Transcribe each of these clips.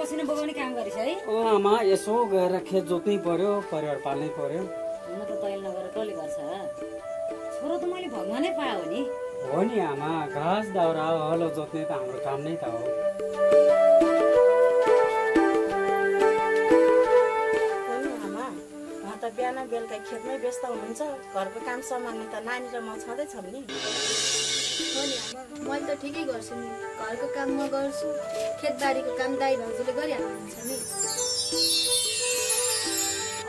पसिना बगाउने काम गरिस् है? आमा यसो गएर खेत जोत्नै पर्यो, परिवार पाल्नै पर्यो। हुन त तैँले नगरेर कसले गर्छ? छोरो त मैले भगवानै पाएँ हो नि। हो नि आमा, घाँस दाउरा हलो जोत्ने त हाम्रो काम नै त हो। आमा उहाँ त बिहान बेलुका खेतमै व्यस्त हुनुहुन्छ, घरको काम सम्हाल्नु त नानी र म छँदैछौँ नि। हो नि आमा, मैले त ठिकै गर्छु नि। घरको काम म गर्छु, खेतबारीको काम दाइ भाउजूले गरिहाल्नुहुन्छ नि।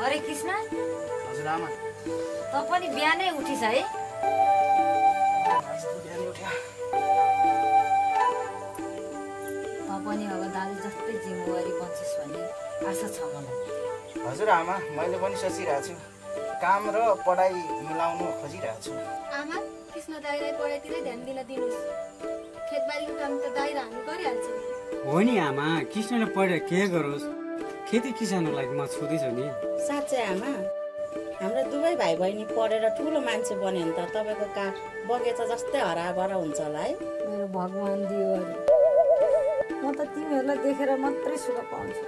अरे कृष्ण, हजुर आमा। त पनि बिहानै उठिस है? बिहानै उठ्यो। त पनि अब दाजु जस्तै जिम्मेवारी बन्छस् भन्ने आशा छ मलाई। हजुर आमा, मैले पनि सोचिरहेको छु। काम र पढाइ मिलाउनु खोजिरहेको छु। आमा, कृष्ण दाइलाई पढाइतिरै ध्यान दिन दिनुहोस्। खेतबारीको काम त दाइ र हामी गरिहाल्छ नि। हो नि आमा, कृष्णले पढेर के गरोस्? खेती किसानको लागि म छुँदैछु नि। साँच्चै आमा, हाम्रो दुवै भाइ बहिनी पढेर ठुलो मान्छे बन्यो भने त तपाईँको का बगैँचा जस्तै हराभरा हुन्छ होला है। मेरो भगवान दियो अरे, म त तिमीहरूलाई देखेर मात्रै सुख पाउँछु।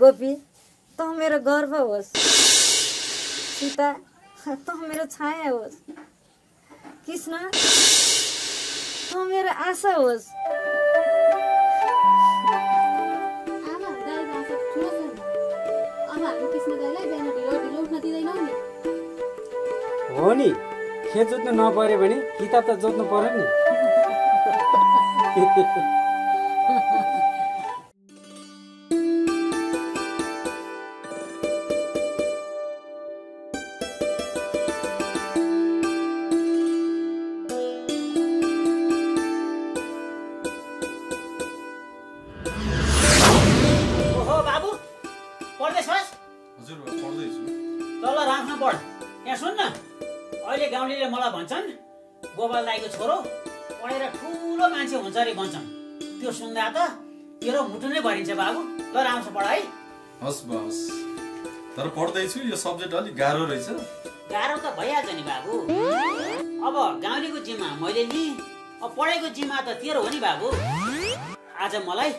गोपी, त मेरो गर्व होस्। सीता, त मेरो छाया होस्। कृष्ण, त मेरो आशा होस्। आमा, दाइको आशा ठुलो छ नि। अब हामी कृष्ण दाइलाई बिहान ढिलो ढिलो उठ्न दिँदैनौँ नि। हो नि, खेत जोत्नु नपर्यो भने किताब त जोत्नु पर्यो नि। गाउँले मलाई भन्छन् गोपाल दाइको छोरो पढेर ठुलो मान्छे हुन्छ अरे भन्छन्। त्यो सुन्दा त तेरो मुटु नै भरिन्छ बाबु। ल राम्रोसँग पढ है। हस् बस, तर पढ्दैछु, यो सब्जेक्ट अलिक गाह्रो रहेछ। गाह्रो त भइहाल्छ नि बाबु। अब गाउँलेको जिम्मा मैले नि, अब पढेको जिम्मा त तेरो हो नि बाबु। आज मलाई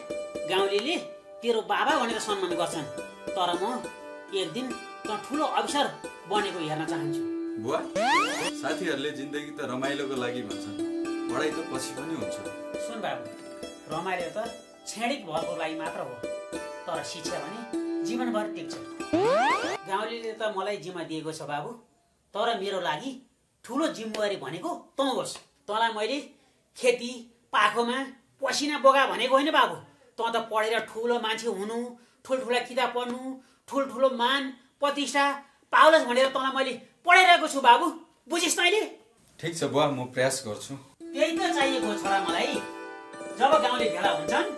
गाउँलेले तेरो बाबा भनेर सम्मान गर्छन्, तर म एक दिन त ठुलो अफिसर बनेको हेर्न चाहन्छु। बुवा, साथीहरूले जिन्दगी त रमाइलोको लागि भन्छन्, पढाइ त पछि पनि हुन्छ। सुन बाबु, रमाइलो त क्षणिक भरको लागि मात्र हो, तर शिक्षा भने जीवनभर टिक्छ। गाउँले त मलाई जिम्मा दिएको छ बाबु, तर मेरो लागि ठुलो जिम्मेवारी भनेको तँ होस्। तँलाई मैले खेती पाखोमा पसिना बोगा भनेको होइन बाबु। तँ त पढेर ठुलो मान्छे हुनु, ठुल्ठुला किताब पढ्नु, ठुल्ठुलो मान प्रतिष्ठा पाउलस् भनेर तँलाई मैले पढाइरहेको छु बाबु। बुझिस् तैँले? ठिक छ बुवा, म प्रयास गर्छु। त्यही त चाहिएको छोरा मलाई। जब गाउँले भेला हुन्छन्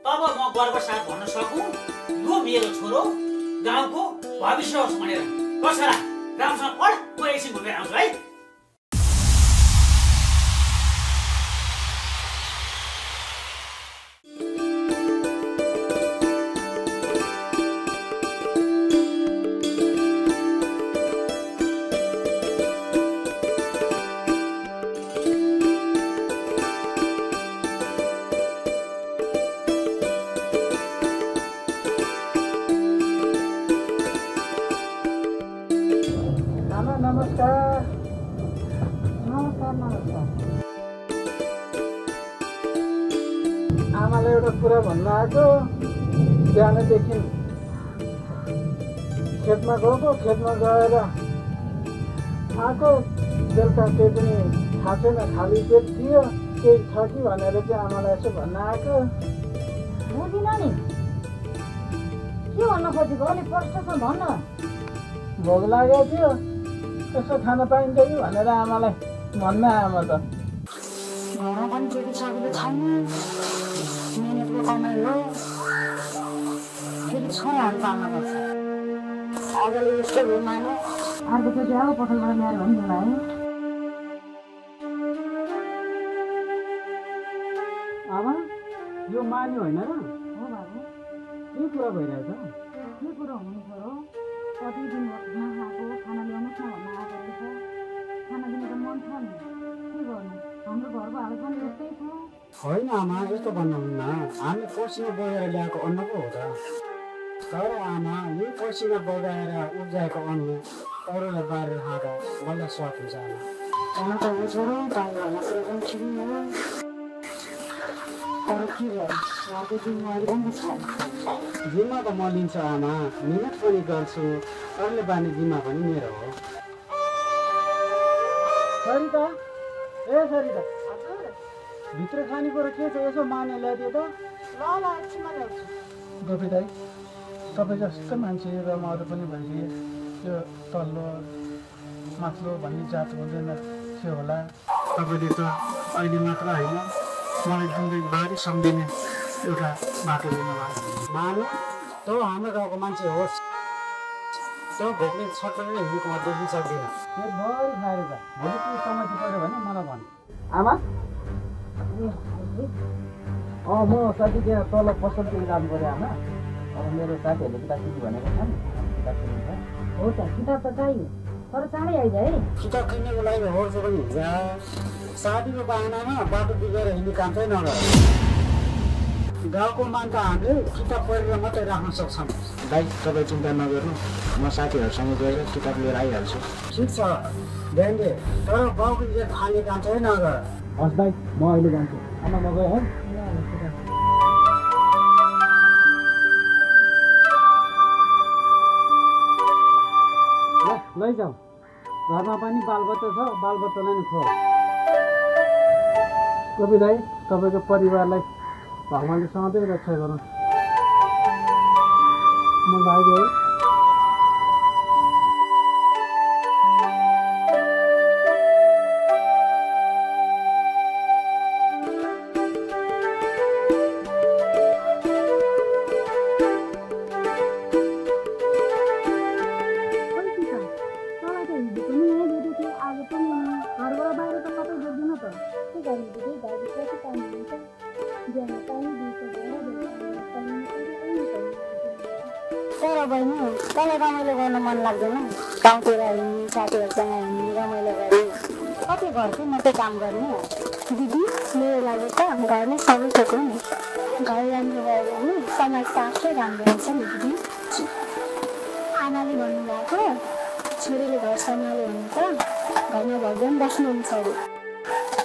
तब म गर्व साथ भन्न सकौँ यो मेरो छोरो गाउँको भविष्य होस् भनेर। कसरा राम्रोसँग पढ, म एकछिन घुमेर आउँछु है। आमाले एउटा कुरा भन्न आएको, बिहानदेखि खेतमा गएको, खेतमा गएर आएको, बेलुका केही पनि थाहा छैन, खाली पेट थियो, केही छ कि भनेर चाहिँ आमालाई यसो भन्न आएको। बुझिन नि के भन्न खोजेको, अलिक प्रश्नसँग भन्न। भोक लागेको थियो, यसो खान पाइन्छ कि भनेर आमालाई भन्न आमा त। घरमा पनि त्यति सजिलो छैन, मिहिनेतको कमाइ हो, फेरि छोराहरू पाल्न पर्छ। अगाडि यस्तो भयो माने, अर्कोचोटि आऊ पसलबाट ल्याएर भनिदिउँला है। आमा, यो मान्यो होइन र? हो बाबु। के कुरा भइरहेछ? के कुरा हुनु पर्यो, कति दिन खाएको खाना ल्याउनुहोस् न भन्न आएको रहेछ। खाना दिनु त मन छ नि, के गर्नु। हाम्रो घरको हाल पनि यस्तै छ। होइन आमा, यस्तो भन्नुहुन्न। हामी पसिना बगाएर ल्याएको अन्न पो हो त। तर आमा, यही पसिना बगाएर उब्जाएको अन्न अरूलाई बारेर खाँदा बल्ल स्वाद हुन्छ आमा। हुन त हो छोरो, तपाईँहरूलाई कुरा पनि ठिकै हो। तर के भयो, उहाँको जिम्मेवारी पनि छ। जिम्मा त म लिन्छु आमा, मिहिनेत पनि गर्छु। अरूले बानी जिम्मा पनि मेरो हो। सरिता, ए सरिता, भित्र खानेकुरो के छ यसो माने ल्याइदियो त। गोपी दाई, तपाईँ जस्तो मान्छे र म अरू पनि भएपछि त्यो तल्लो माथिल्लो भन्ने जात हुँदैन थियो होला। तपाईँले त अहिले मात्र होइन, मलाई जिन्दगीभरि सम्झिने एउटा बाटो दिनुभयो। मानु त हाम्रो गाउँको मान्छे होस्, त भोकले छटपट हिँडेको म देख्न सक्दिनँ। पेटभरि खाएर त भोलि के समस्या पऱ्यो भने मलाई भन्नु। आमा, म साथी त्यहाँ तल पसलतिर जानु पऱ्यो आमा। अब मेरो साथीहरूले किताब किन्नु भनेको छ नि, किताब किन्नु छ। हो त, किताब त चाहियो, तर चाँडै आइज है। किताब किन्नको लागि होर्छ पनि हुन्छ। साथीको बाहनामा बाटो बिगाएर हिँड्ने काम चाहिँ नगर। गाउँको मान्छे हामीले किताब पढेर मात्रै राख्न सक्छौँ। दाइ, तपाईँ चिन्ता नगर्नु, म साथीहरूसँग गएर किताब लिएर आइहाल्छु। ठिक छ ध्यान दे, तर गाउँको इज्जत खाने काम चाहिँ नगर। हस् दाइ, म अहिले जान्छु। आमा म गएँ है। लैजाऊ, घरमा पनि बालबच्चा छ, बालबच्चालाई नै खुवाऊ। गोपी दाइ, तपाईँको परिवारलाई भगवान्ले सधैँ रक्षा गरौँ। म लाग्यो है। तर बहिनी, तँलाई रमाइलो गर्न मन लाग्दैन? गाउँतिर हिँड्ने, साथीहरूसँग हिँड्ने, रमाइलो गर्ने, कति घर चाहिँ मात्रै काम गर्ने? दिदी, मेरो लागि त घर नै सबै थोक हो नि। घर राम्रो भयो भने समाज त आफै राम्रो हुन्छ नि दिदी। आमाले भन्नुभएको, छोरीले घर सम्हाल्यो भने त घरमा भगवान् बस्नुहुन्छ अरे।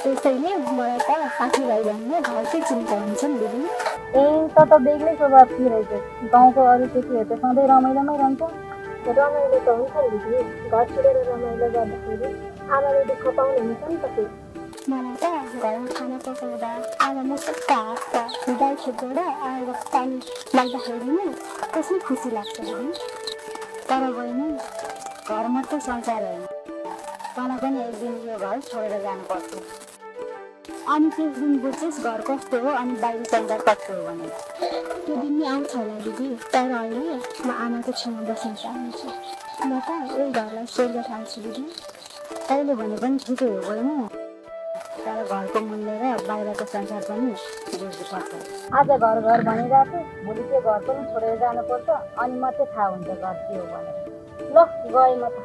त्यसैले मलाई त साथीभाइ भन्ने घरकै चिन्ता हुन्छ नि दिदी। ए, त बेग्लै स्वभाव के रहेछ? गाउँको अरू केटीहरू त सधैँ रमाइलोमै रहन्छ। रमाइलो त हुन्छ नि दिदी, घर छोडेर रमाइलो गर्दाखेरि आमाले दुःख पाउनु हुन्छ नि त। मलाई त घरमा खाना पकाउँदा आमा मसक्क हाँस्दा, दाइ खेतबाट आएर पानी लाग्दाखेरि नै त्यसमै खुसी लाग्छ दिदी। तर बहिनी, घर मात्रै संसार होइन, तँलाई पनि एक दिन यो घर छोडेर जानुपर्छ। अनि त्यस दिन बुझ्छस् घर कस्तो हो अनि बाहिर संसार कस्तो हो भने। त्यो दिन नि आउँछ होला दिदी, तर अहिले म आमाको छेउमा बस्न चाहन्छु। म त यही घरलाई स्वर्ग ठान्छु दिदी। तैँले भने पनि ठिकै हो बहिनी, तर घरको मूल्य र बाहिरको संसार पनि बुझ्नुपर्छ। आज घर घर भनिरहेको, भोलि त्यो घर पनि छोडेर जानुपर्छ, अनि मात्रै थाहा हुन्छ घर के हो भनेर। ल गएँ म त।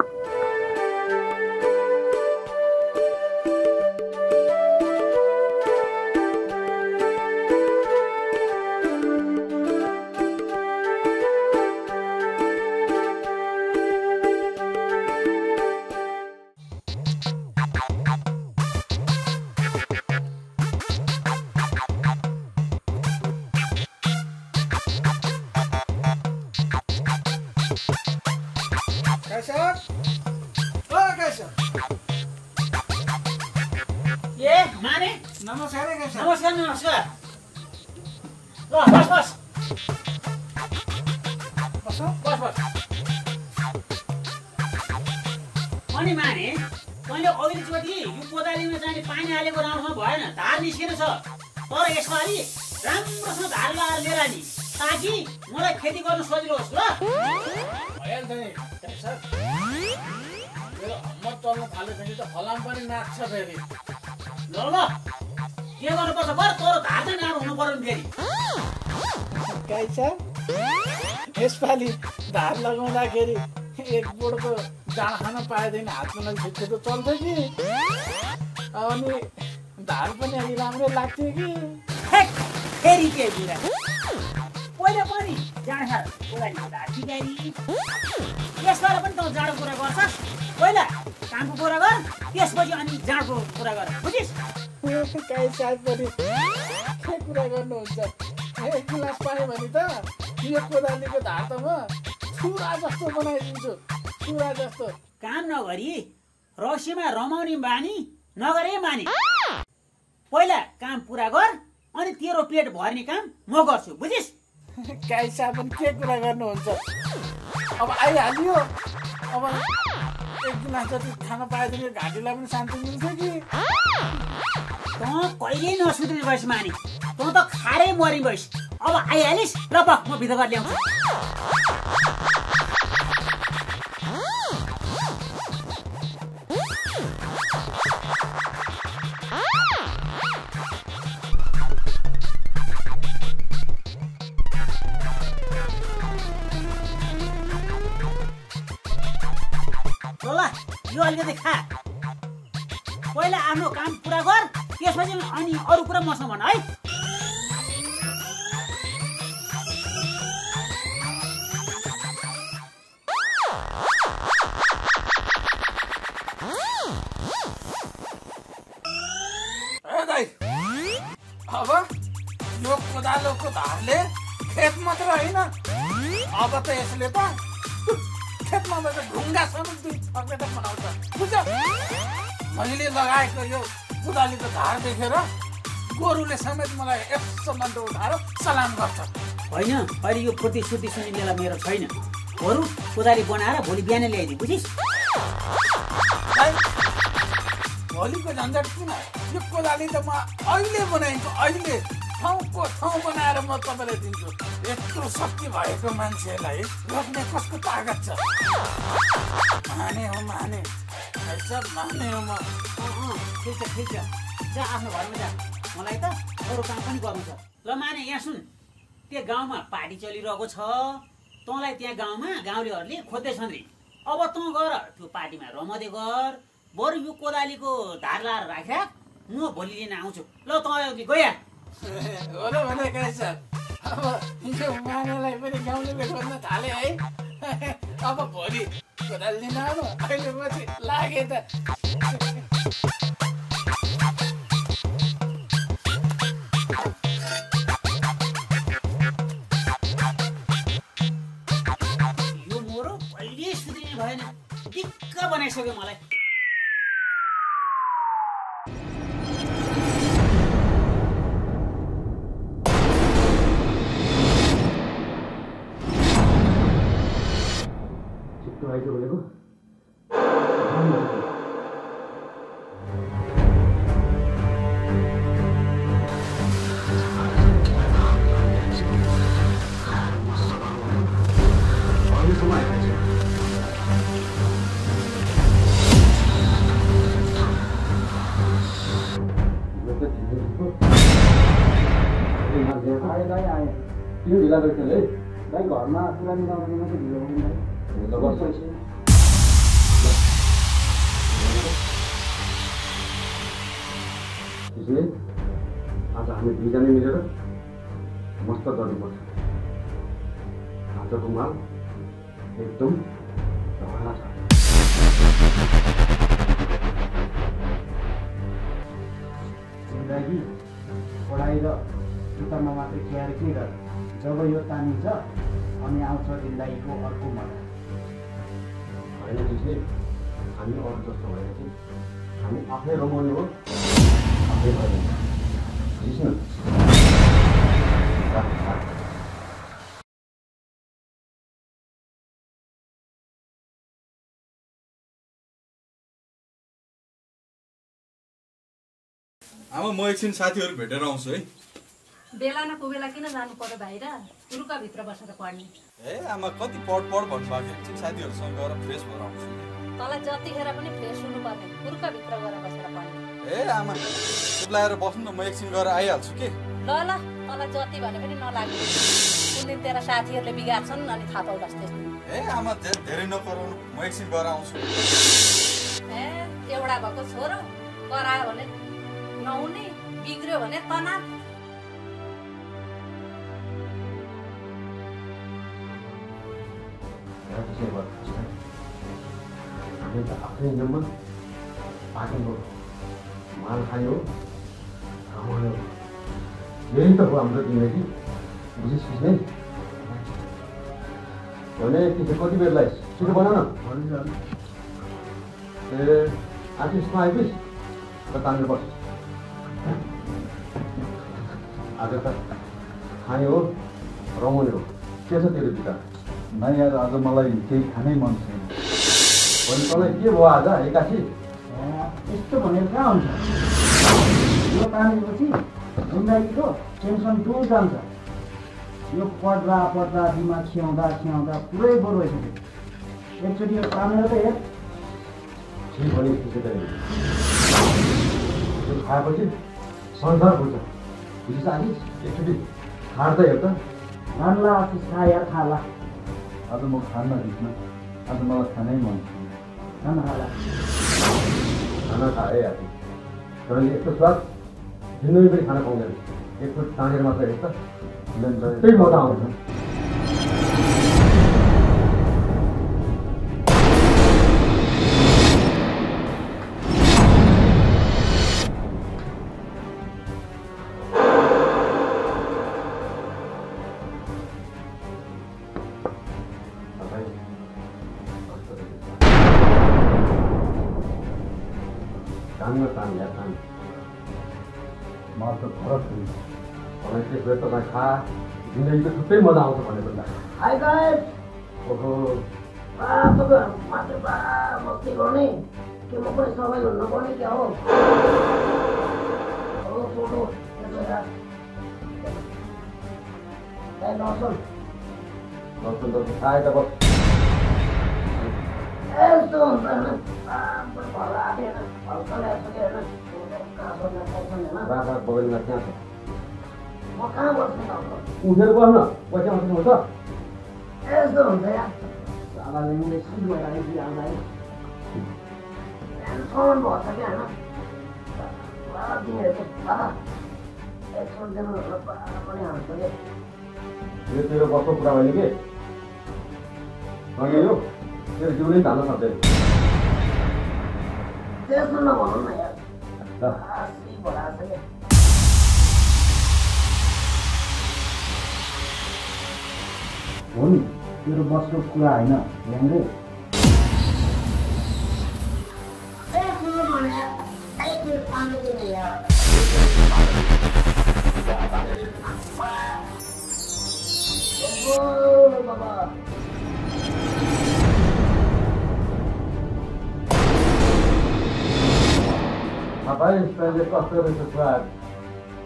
ए माने, नमस्कार नमस्कार नमस्कार। ल बस बस बस बस बस। अनि माने, तैँले अघिल्लोचोटि यो कोदालीमा चाहिँ पानी हालेको राम्रोसँग भएन, धार निस्केर छ। तर यसपालि राम्रोसँग धार लगाएर लिएर आनी, ताकि मलाई खेती गर्न सजिलो होस्। ल भइहाल्छ नि सर। मेरो हिम्मत चल्न थालेपछि त फलाम पनि नाच्छ फेरि। ल ल के गर्नुपर्छ बर, तँरो धार चाहिँ राम्रो हुनु पर्यो नि फेरि। गाई छ यसपालि धार लगाउँदाखेरि एक बोटको जाँड खान पाएदैन, हातमा छिटो त चल्छ कि। अनि धार पनि अलि राम्रो लाग्थ्यो कि फेरि के कुरा पहिला पनि जाँड खाएर कोदालीको धार सिकाइदिए यसबाट पनि तँ जाँडो कुरा गर्छस् पहिला कामको कुरा गर त्यसपछि अनि जाँडको कुरा गर बुझिस् काहीँ सायद पनि के कुरा गर्नुहुन्छ एक गिलास पाएँ भने त यो कोदालीको धार त म छुरा जस्तो बनाइदिन्छु छुरा जस्तो काम नगरी रक्सीमा रमाउने बानी नगरे मानी पहिला काम पुरा गर अनि तेरो पेट भर्ने काम म गर्छु बुझिस् काहीँ सायद पनि के कुरा गर्नुहुन्छ अब आइहाल्यो अब एक गिलास जति खान पाएदेखि घाँटीलाई पनि शान्ति मिल्छ कि तँ कहिल्यै नसुध्रिने भइस् मानी तँ त खारै मरि भइस् अब आइहालिस् ल म भित्र गरेर ल्याउँछु यो अलिकति खा पहिला आफ्नो काम पुरा गर त्यसपछि अनि अरू कुरा मसँग भन है अब यो कोदालोको धारले खेत मात्र होइन अब त यसले त खेतमा गएर ढुङ्गासम्म दुई फर्केर बनाउँछ बुझ्यौ मैले लगाएको यो कोदालीको धार देखेर गोरुले समेत मलाई यस्तो मन्त्र उठाएर सलाम गर्छ होइन अहिले यो फुर्ती सुर्ती सुन्ने बेला मेरो छैन बरु कोदाली बनाएर भोलि बिहान ल्याइदिए बुझिस् भोलिको झन्झट किन यो कोदाली त म अहिले बनाइदिन्छु अहिले ठाउँको ठाउँ बनाएर म तपाईँलाई दिन्छु यत्रो शक्ति भएको मान्छेलाई रोक्ने कसको तागत छ माने हो माने माने हो म ठिक छ जा आफ्नो घरमा जा मलाई त अरू काम पनि गर्नु छ ल माने यहाँ सुन त्यो गाउँमा पार्टी चलिरहेको छ तँलाई त्यहाँ गाउँमा गाउँलेहरूले खोज्दैछन् रे अब तँ गएर त्यो पार्टीमा रमाउँदै गर बरु यो कोदालीको धार लाएर राखिराख म भोलि लिन आउँछु ल तँ गइहाल हो र भने काहीँ अब यो मानेलाई पनि गाउँले खोज्न थाले है अब भोलि कोदाली लिन आउनु अहिले पछि लागे त यो मोरो कहिले सुध्रिने भएन दिक्क बनाइसक्यो मलाई आइज बोलेको आए त्यो ढिला गर्थ्यो है भाइ घरमा कुरा मिलाउने मात्रै ढिलो हुँदैन त्यसले आज हामी दुईजना मिलेर मस्त गर्नुपर्छ आजको माल एकदम धडा छ जिन्दगी पढाइ र किताबमा मात्रै खेर के गर जब यो तानिन्छ अनि आउँछ जिन्दगीको अर्को मजा होइन त्यसले हामी अरू जस्तो भएर चाहिँ हामी आफै रमाउने हो आफै गर्ने बुझ्नु आमा म एकछिन साथीहरू भेटेर आउँछु है बेला न पुगेला किन जानु पर्यो बाहिर रुका भित्र बसेर पढ्ने ए आमा कति पढ भन्नुभएको एकछिन साथीहरूसँग गएर फ्रेस भएर आउँछु तँलाई जतिखेर पनि फ्रेस हुनुपर्ने रुका भित्र गएर बसेर पढ्ने ए आमा चिप्लाएर बस्नु न म एकछिन गएर आइहाल्छु के ल तँलाई जति भने पनि नलाग्ने कुन दिन तेरा साथीहरूले बिगार्छन् अनि थाहा पाउँदछ त्यस्तो ए आमा धेरै नकराउनु म एकछिन गएर आउँछु ए एउटा भएको छोरो करायो भने नहुने बिग्रियो भने तनाव आफ्नै जम्मा पाकेको माल खायो कमायो यही त हो हाम्रो जिन्दगी बुझिस् नै भने तिमीले कति बेरलाई छिटो बनाउन ए आर्टिस्टमा आइपिस र तान्नु पर्छ आज त खाने हो रमाउने हो के छ तेरो विचार नै यार आज मलाई केही खानै मन छैन भने तँलाई के भयो आज एकासी यस्तो भनेर कहाँ हुन्छ यो तानेपछि जिन्दगीको टेन्सन टुल जान्छ यो पढ्दा दिमाग खियाउँदा पुरै बोर भइसक्यो एकचोटि यो तानेर त हेर ठिक भने खाएपछि संसार बुझ्छ बुझिस् आलिस एकचोटि खाँदा हेर त खान्ला आशिष खा यार खाला आज म खान्न दिन्न आज मलाई खानै मन छैन खाना खाला खाना खाए आफै तर यस्तो स्वाद जिन्दगी पनि खान पाउँदैन एकचोटि तानेर मात्र हेर्छ त्यही मजा आउँछ मलाई त फरक छैन त्यसो भए तपाईँ खा जिन्दगीको छुट्टै मजा आउँछ भनेको त हाई गाइस ओहो मात्र मस्ती गर्ने के म पनि सबै हुन्न पर्ने क्या हो फोटो दर्शन खाए त बस यस्तो हुन्छ रात बगैँचा त्यहाँ छ म कहाँ बस्ने उठेर बस्न पैसा मात्रै हुन्छ यस्तो हुन्छ यार सालाले मैले सुट भएर आइदियो आउँदाखेरि सामान भर्छ क्या होइन दिनेहरू बाबा एकसम्म दिनु पनि हाल्छ कि यो तेरो बसको कुरा होइन कि अघि यो तेरो जिउनै धान्न सक्दैन त्यस्तो नभनौँ न यार भइरहेको छ क्या हो नि तेरो बसको कुरा होइन ल्याङ्गे भाइ तैँले कस्तो रहेछ कुरा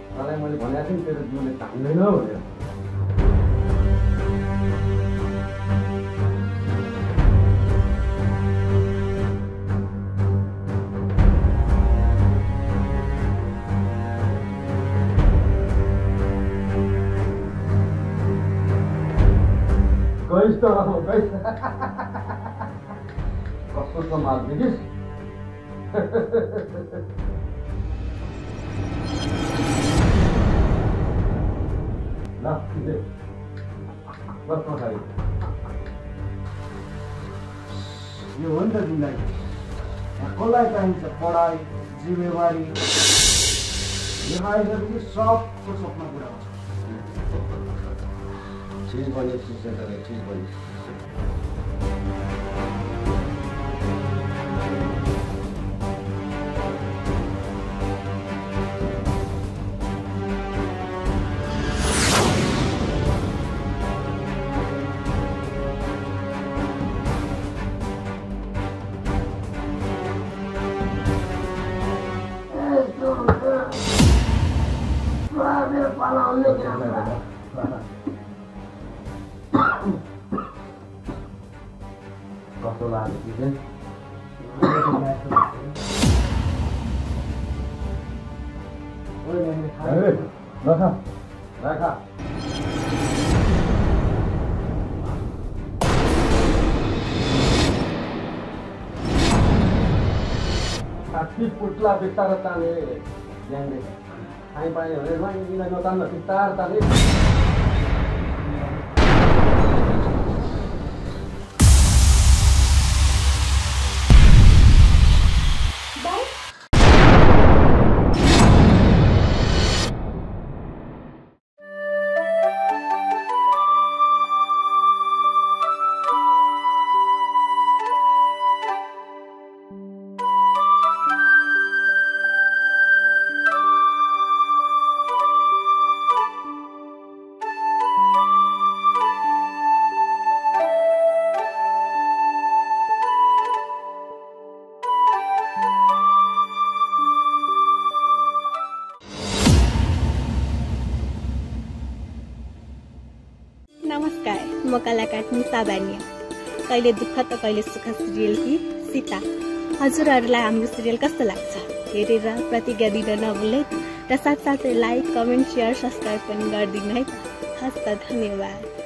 तँलाई मैले भनेको थिएँ तेरो जिउले धान्दैन भनेर गइस त गइस कस्तो छ माल देखिस् ल बस खायो यो हो नि त जिन्दगी कसलाई चाहिन्छ पढाइ जिम्मेवारी यो आइसकेपछि सबको सपना पुरा हुन्छ चिज बन्यो चिज चिज बन्यो कस्तो लाग्यो कि राखा साठी फुटला बिस्तार ताने ल्याङ्ग्वेज हामी पाएँ भने रुवाङ्गीलाई नतान्न तार तार्ने नमस्कार, म कलाकार निशा बानिया। कहिले दुःख त कहिले सुख सिरियलकी सीता। हजुरहरूलाई हाम्रो सिरियल कस्तो लाग्छ हेरेर प्रतिज्ञा दिन नभुल्दै र साथसाथै लाइक, कमेन्ट, सेयर, सब्सक्राइब पनि गरिदिनु है त। हस् त, धन्यवाद।